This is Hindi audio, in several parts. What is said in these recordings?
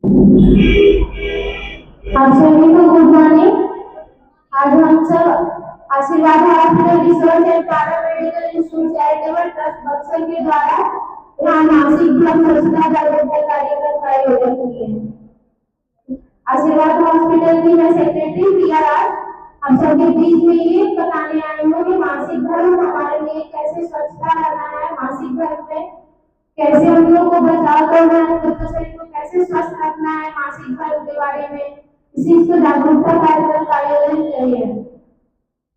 आप सभी को गुड मॉर्निंग। आज हम सब आशीर्वाद hospital research and paramedical institute charitable trust Buxar के द्वारा यहाँ मासिक धर्म स्वच्छता जागरूकता कार्यक्रम का आयोजन किए। आशीर्वाद हॉस्पिटल की मैं सेक्रेटरी प्रिया राज हम सबके बीच में ये बताने आई हूँ कि मासिक धर्म हमारे लिए कैसे स्वच्छता रखना है, मासिक धर्म में कैसे हम लोग को बचाव करना है, खुद के शरीर को कैसे स्वस्थ रखना है, मासिक धर्म के बारे में इसी को जागरूकता कार्यक्रम का आयोजन किया है।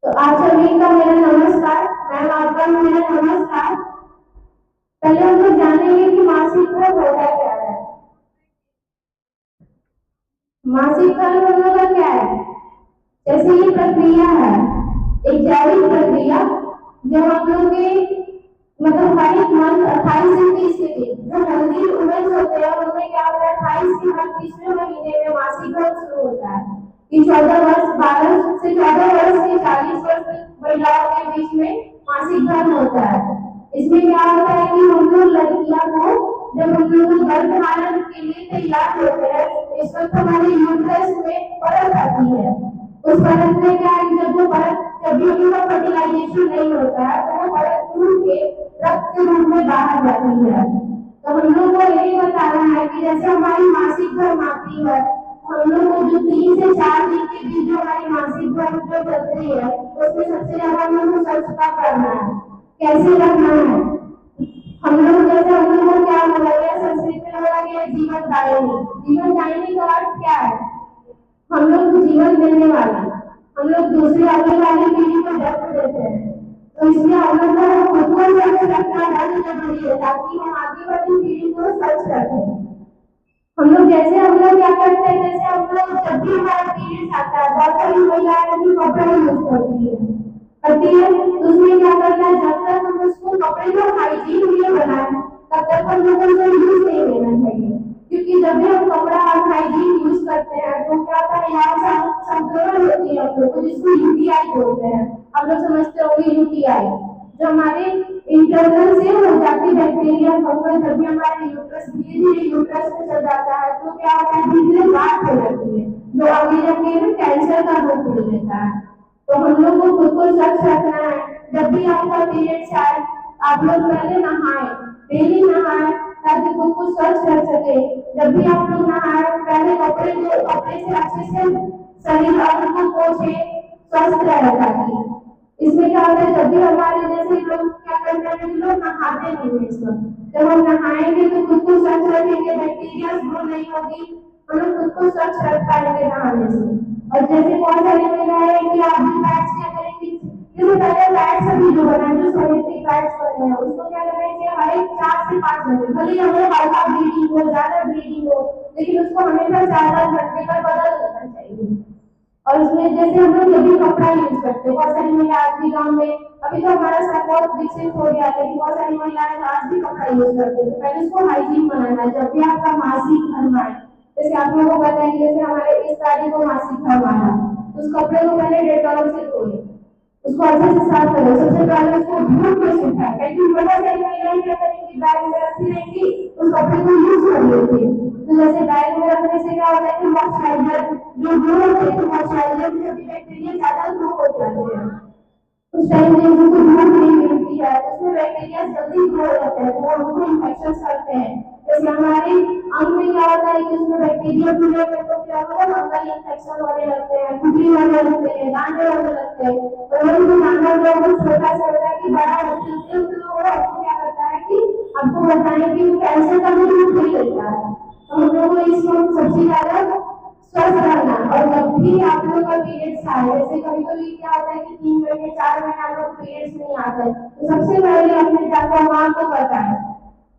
तो आप सभी का मेरा नमस्कार। मैम आपका मेरा नमस्कार। पहले हम लोग जानेंगे कि मासिक धर्म होता क्या है। मासिक धर्म हम लोग का क्या है? जैसे ये प्रक्रिया है, एक जैविक प्रक्रिया जो हम लोग के मतलब हर एक मंथ 28 से 30 के दिन जो हेल्दी वुमेन्स होते हैं उनमें क्या होता है 28 के हर 30वें महीने में मासिक धर्म शुरू होता है। ये 14 वर्ष 12 से 14 वर्ष से 40 वर्ष महिलाओं के बीच में मासिक धर्म होता है। इसमें क्या होता है कि हम लोग लड़कियां को जब हम लोग गर्भ धारण के लिए तैयार होते हैं इस वक्त हमारे यूट्रस में परत आती है। उस परत में क्या है जब वो परत जब भी उनका फर्टिलाइजेशन नहीं होता है तो वो परत टूट के रक्त के रूप में बाहर जाती है। तो हम लोग को यही बताना है कि जैसे हमारी मासिक धर्म आती है हम लोग को जो 3 से 4 दिन के बीच जो हमारी मासिक धर्म जो चलती है उसमें सबसे ज्यादा हम लोग को स्वच्छता करना है, कैसे रखना है। हम लोग जैसे हम लोग को क्या बोला गया संस्कृत में बोला गया जीवन दायिनी। जीवन दायिनी का अर्थ क्या है? हम लोग को जीवन देने वाले, हम लोग दूसरे आगे वाली पीढ़ी को जन्म देते हैं। तो इसलिए हम लोग को खुद को स्वच्छ रखना बहुत जरूरी है ताकि हम आगे वाली पीढ़ी को स्वच्छ रखें। हम लोग क्या करते हैं जैसे हम लोग जब भी हमारा पीरियड्स आता है बहुत सारी महिलाएं भी कपड़ा यूज करती है तो उसमें क्या करना है जब तक हम उसको कपड़े को हाइजीन नहीं बनाए तब तक हम लोग को यूज नहीं लेना चाहिए। क्योंकि जब भी हम कपड़ा और हाइजीन यूज करते हैं तो क्या होता है यहाँ संक्रमण होती है हम लोग को जिसको यूटीआई बोलते हैं। हम लोग समझते होंगे यूटीआई जो हमारे इंटरनल से हो जाती बैक्टीरिया फंगस जब भी हमारे यूट्रस धीरे धीरे यूट्रस में चल जाता है तो क्या होता है धीरे धीरे गांठ हो जाती है जो आगे जाके कैंसर का रूप ले लेता है। तो हम लोग को खुद को स्वच्छ रखना है। जब भी आपका पीरियड्स आए आप लोग पहले नहाएं, डेली नहाएं ताकि खुद को स्वच्छ रख सके। जब भी आप लोग नहाएं पहले कपड़े से अच्छे से शरीर अंग को पोछे, स्वस्थ रहे ताकि इसमें क्या होता है जब भी हमारे जैसे लोग क्या करते हैं लोग नहाते नहीं है इस वक्त जब हम नहाएंगे तो खुद को स्वच्छ रखेंगे, बैक्टीरिया ग्रो नहीं होगी, हम लोग खुद को स्वच्छ रख पाएंगे नहाने से। और जैसे बहुत सारे महिलाएं कि आप भी पैड्स क्या करेंगे जैसे पहले पैड्स अभी जो बना जो सैनिटरी पैड्स बने हैं उसको क्या करेंगे हर एक 4 से 5 घंटे भले ही हमें हल्का ब्लीडिंग हो ज्यादा ब्लीडिंग हो लेकिन उसको हमेशा 4-4 घंटे पर बदल देना चाहिए। और उसमें जैसे हम लोग जब भी कपड़ा यूज करते हैं बहुत सारी महिला आज भी गाँव में अभी तो हमारा सब बहुत विकसित हो गया लेकिन बहुत सारी महिलाएं आज भी कपड़ा यूज करते हैं। पहले उसको हाइजीन बनाना है। जब भी आपका मासिक धर्म आए जैसे आप लोगों को पता है कि जैसे हमारे इस तारीख को मासिक धर्म आया उस कपड़े को पहले डेटॉल से धोए, उसको अच्छे से साफ करें, सबसे पहले उसको धूप में सुखाएं क्योंकि बहुत सारी महिलाएं क्या करेंगी बैग में रखती रहेंगी उस कपड़े को यूज कर लेती है। तो जैसे बैग में रखने से क्या होता है कि मॉइस्चराइजर जो ग्रो होते हैं मॉइस्चराइजर में भी बैक्टीरिया ज्यादा ग्रो हो जाते हैं। उस टाइम में उनको धूप नहीं मिलती है उसमें बैक्टीरिया जल्दी ग्रो हो जाते हैं वो उनको इन्फेक्शन करते हैं। जैसे हमारे अंग में क्या होता है कि उसमें बैक्टीरिया घुले हुए तो क्या होता है फंगल इन्फेक्शन होने लगते हैं, खुजली होने लगते हैं, दाने होने लगते हैं। और वो दाना जो है छोटा सा होता है कि बड़ा होते हैं तो वो क्या करता है कि आपको बताएं कि वो कैंसर का भी रूप ले लेता है। तो हम लोग को इस वक्त सबसे ज्यादा स्वस्थ रहना। और जब भी आप लोग का पीरियड्स आए जैसे कभी कभी क्या होता है कि 3 महीने 4 महीने आप लोग पीरियड्स नहीं आते तो सबसे पहले अपने जाकर माँ को बताएं,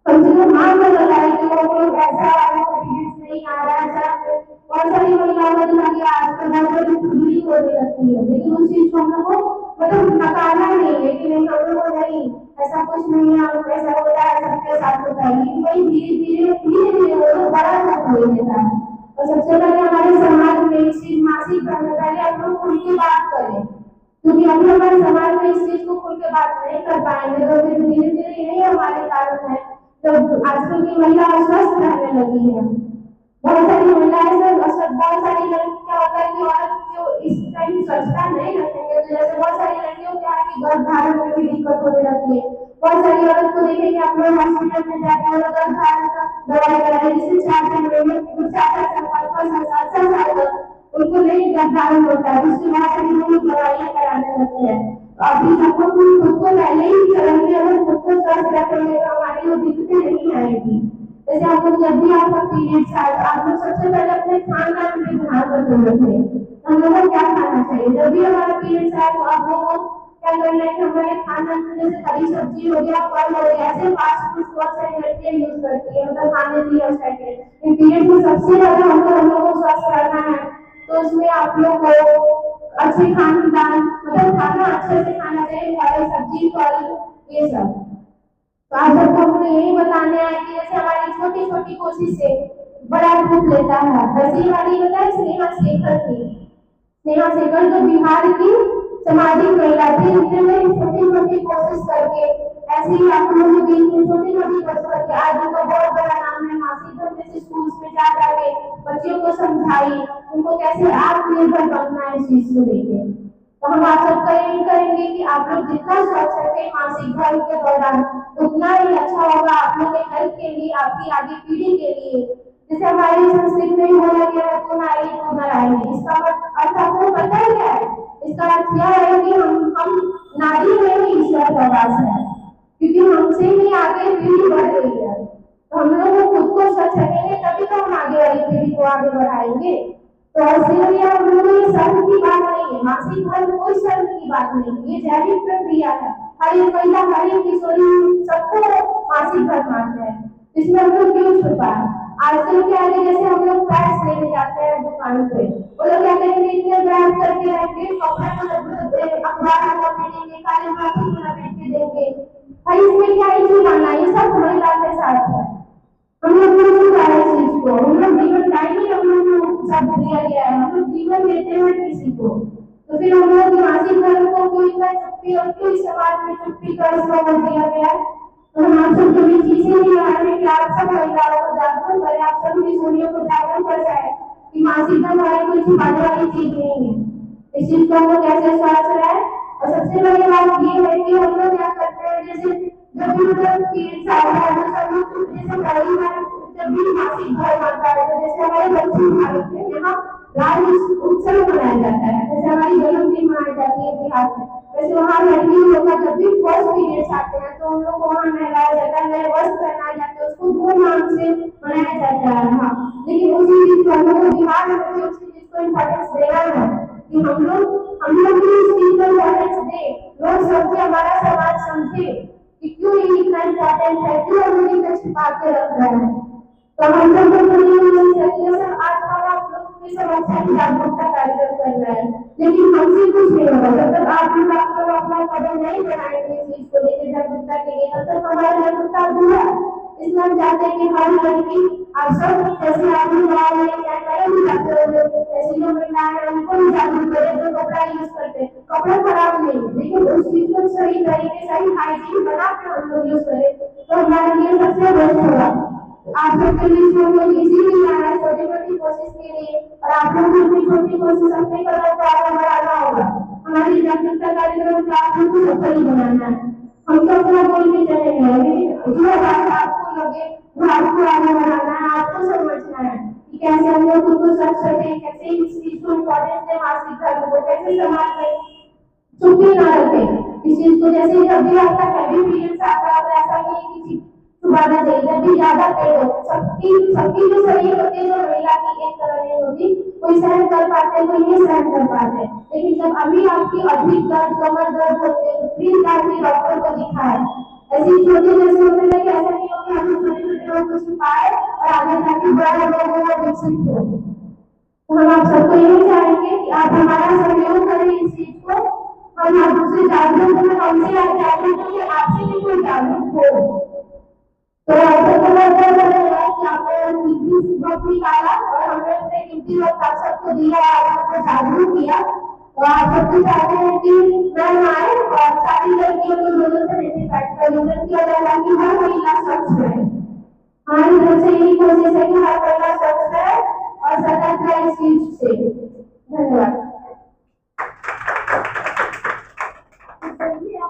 कम से कम माँ को बताएं कि वो लोग ऐसा पीरियड्स नहीं आ रहा है। बहुत सारी महिलाओं को लगे आजकल बहुत सारी खुजली होने लगती है लेकिन उस चीज को हम लोग को मतलब नकारना नहीं है कि नहीं हम लोग को नहीं ऐसा कुछ नहीं है हम ऐसा होता है सबके साथ होता है लेकिन वही धीरे धीरे वो लोग बड़ा रूप ले लेता है। और सबसे पहले हमारे समाज में इस चीज मासिक धर्म पहले हम लोग खुल के बात करें क्योंकि अभी हमारे समाज में इस चीज को खुल के बात नहीं कर पाएंगे तो फिर धीरे धीरे यही हमारे कारण है जब आजकल की महिला अस्वस्थ रहने लगी है। बहुत सारी क्या होता है कि औरत जो इस टाइम स्वच्छता नहीं रखेंगे तो जैसे बहुत सारी लड़कियों क्या है कि गर्भ धारण में भी दिक्कत होने लगती है। बहुत सारी औरत को देखेंगे आप लोग हॉस्पिटल में जाके और गर्भ धारण का दवाई करा रहे जिससे 4 महीने में 4 साल तक उनको नहीं गर्भ धारण होता है, उसके बाद से लोग दवाइयाँ कराने लगते हैं। अभी हम लोग खुद को पहले ही करेंगे, अगर खुद को स्वस्थ रखेंगे तो हमारी वो दिक्कतें नहीं आएगी। जैसे आप लोग जब भी आपका पीरियड्स आए तो आप लोग सबसे पहले अपने खान-पान पे ध्यान रखेंगे। हम लोगों को क्या खाना चाहिए? जब भी हमारा पीरियड्स आए तो आप लोगों को क्या करना है कि हमारे खाना में जैसे हरी सब्जी हो गया, फल हो गया, ऐसे फास्ट फूड बहुत सारी लड़कियां यूज करती है, मतलब खाने के लिए उस टाइप के। इन पीरियड में सबसे ज्यादा हम लोगों को स्वस्थ रहना है तो उसमें आप लोग को अच्छे खानदान मतलब खाना अच्छे से खाना चाहिए, हरी सब्जी फल ये सब। तो आज सबको हमें यही बताने आए कि जैसे हमारी छोटी छोटी कोशिश से बड़ा रूप लेता है। वैसे ही हमारी बताए स्नेहा शेखर थी, स्नेहा शेखर जो बिहार की सामाजिक महिला थी, उन्होंने छोटी छोटी कोशिश करके ऐसे ही आप लोगों के बीच में छोटी छोटी कोशिश करके आज उनका बहुत बड़ा नाम है। मासिक धर्म जैसे स्कूल्स में जा करके बच्चों को समझाई उनको कैसे आत्मनिर्भर बनना है इस चीज को लेके। तो हम आप सबका यही करेंगे कि आप लोग जितना स्वच्छ रखें मासिक धर्म के दौरान उतना ही अच्छा होगा आप लोग के हेल्थ के लिए, आपकी आगे पीढ़ी के लिए। जैसे हमारी संस्कृति में बोला गया है तो नारी तो नारायणी, इसका अर्थ आपको पता है क्या है? इसका अर्थ यह है कि हम नारी में ही ईश्वर का वास है, क्योंकि हमसे ही आगे पीढ़ी बढ़ रही है। तो हम लोग खुद को स्वच्छ रखेंगे तभी तो हम आगे वाली पीढ़ी को आगे बढ़ाएंगे। तो इसलिए हम लोग ये शर्म की बात नहीं है, मासिक धर्म कोई शर्म की बात नहीं है, ये जैविक प्रक्रिया है। हर एक महिला हर एक किशोरी सबको मासिक धर्म मानते हैं, इसमें हम लोग क्यों छुपा है? आजकल क्या है जैसे हम लोग पैड्स लेने जाते हैं दुकान पे, वो लोग क्या करेंगे इतने ब्रांड करके रखेंगे, कपड़े को अखबार में लपेटेंगे, काले माथे में लपेट के देंगे। भाई इसमें क्या इशू मानना, ये सब महिला के साथ है। हम लोग को इस चीज को हम लोग जीवन टाइम ही हम लोग को सब दिया गया है, हम लोग जीवन देते हैं किसी को, तो फिर हम लोग मासिक धर्म को कोई का चुप्पी और कोई समाज में चुप्पी का इसको दिया गया। तो हम आप सबको भी चीजें नहीं आ रही कि आप सब महिलाओं को जागरूक करें, आप सब किशोरियों को जागरूक कर जाए कि मासिक धर्म हमारी कोई छिपाने वाली चीज नहीं है। इस चीज को हम लोग कैसे स्वास्थ्य रहे। और सबसे बड़ी बात ये है कि हम लोग क्या करते हैं जैसे जब भी मतलब पीरियड्स आता है तो सब लोग जैसे पहली बार जब भी मासिक धर्म आता है तो जैसे हमारे दक्षिण भारत में यहाँ राज्य उत्सव मनाया जाता है, जैसे हमारी जन्मदिन मनाई जाती है बिहार में, वैसे वहाँ लड़की लोग का जब भी फर्स्ट पीरियड्स आते हैं तो उन लोग को वहाँ नहलाया जाता है, नए वस्त्र पहनाए जाते हैं, उसको धूमधाम से मनाया जाता है। हाँ, लेकिन उसी चीज को हम लोग बिहार में भी उसी चीज को इम्पोर्टेंस देना है कि हम लोग भी इस चीज को इम्पोर्टेंस दे, लोग समझे, हमारा समाज समझे कि क्यों ये इतना इम्पोर्टेंट है, क्यों हम लोग इतना छिपा के रख रहे हैं। तो हम लोग आज आप लोग की समस्या की जागरूकता कार्यक्रम कर रहे हैं, लेकिन हमसे कुछ नहीं होगा जब तक आप लोग अपना कदम नहीं बढ़ाएंगे इस चीज को लेकर जागरूकता के लिए, तब तक हमारा जागरूकता अधूरा। इसलिए हम चाहते हैं कि हर लड़की आप सब जैसे आप लोग ऐसी जो महिलाएं हैं उनको भी जागरूक करें जो कपड़ा यूज करते हैं, कपड़ा खराब नहीं है लेकिन उस चीज को सही तरीके सही हाइजीन बना के हम लोग यूज करें तो हमारे लिए सबसे बेस्ट होगा। आप सबके लिए जो लोग इजीली आ रहा है छोटी छोटी कोशिश के लिए, और आप लोग भी छोटी कोशिश अपने कदम को आगे बढ़ाना होगा। हमारी जागरूकता कार्यक्रम को आप लोग को सफल बनाना है। हम तो अपना बोल के चलेंगे, जो बात आपको लगे वो आपको आगे बढ़ाना है, आपको समझना है कि कैसे हम लोग खुद को स्वच्छ रखें, कैसे इस चीज को इम्पोर्टेंस दें, मासिक धर्म को कैसे समाज में चुप्पी ना रखें इस चीज को। जैसे जब भी आपका हैवी पीरियड्स आता है ऐसा नहीं कि छुपाना चाहिए, जब भी ज्यादा पेट हो, सबकी जो शरीर होती है जो महिला की एक तरह नहीं होती, कोई सहन कर पाते कोई नहीं सहन कर पाते, लेकिन जब अभी आपकी अधिक दर्द कमर दर्द होते हैं प्लीज जाके डॉक्टर को दिखाएं। ऐसी छोटी जैसे होते हैं कि ऐसा नहीं हो कि हम छोटे छोटे रोग को छिपाए और आगे जाके बड़ा रोगों में विकसित हो। तो हम आप सबको यही चाहेंगे कि आप हमारा सहयोग करें इस चीज को, हम आप दूसरे जागरूक हो, हमसे आप जागरूक हो, आपसे भी कोई जागरूक हो। तो ऐसे तो कि आपने वक्त निकाला और हमने अपने कीमती वक्त आप सबको दिया, आपको जागरूक किया, तो आप सबको चाहते हैं कि मैम आए और सारी लड़कियों को दोनों से निवेदन किया जाएगा कि हर महिला स्वच्छ है। हमारी तरफ से यही कोशिश है कि हर महिला स्वच्छ है और सतर्क है इस चीज से।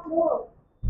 वो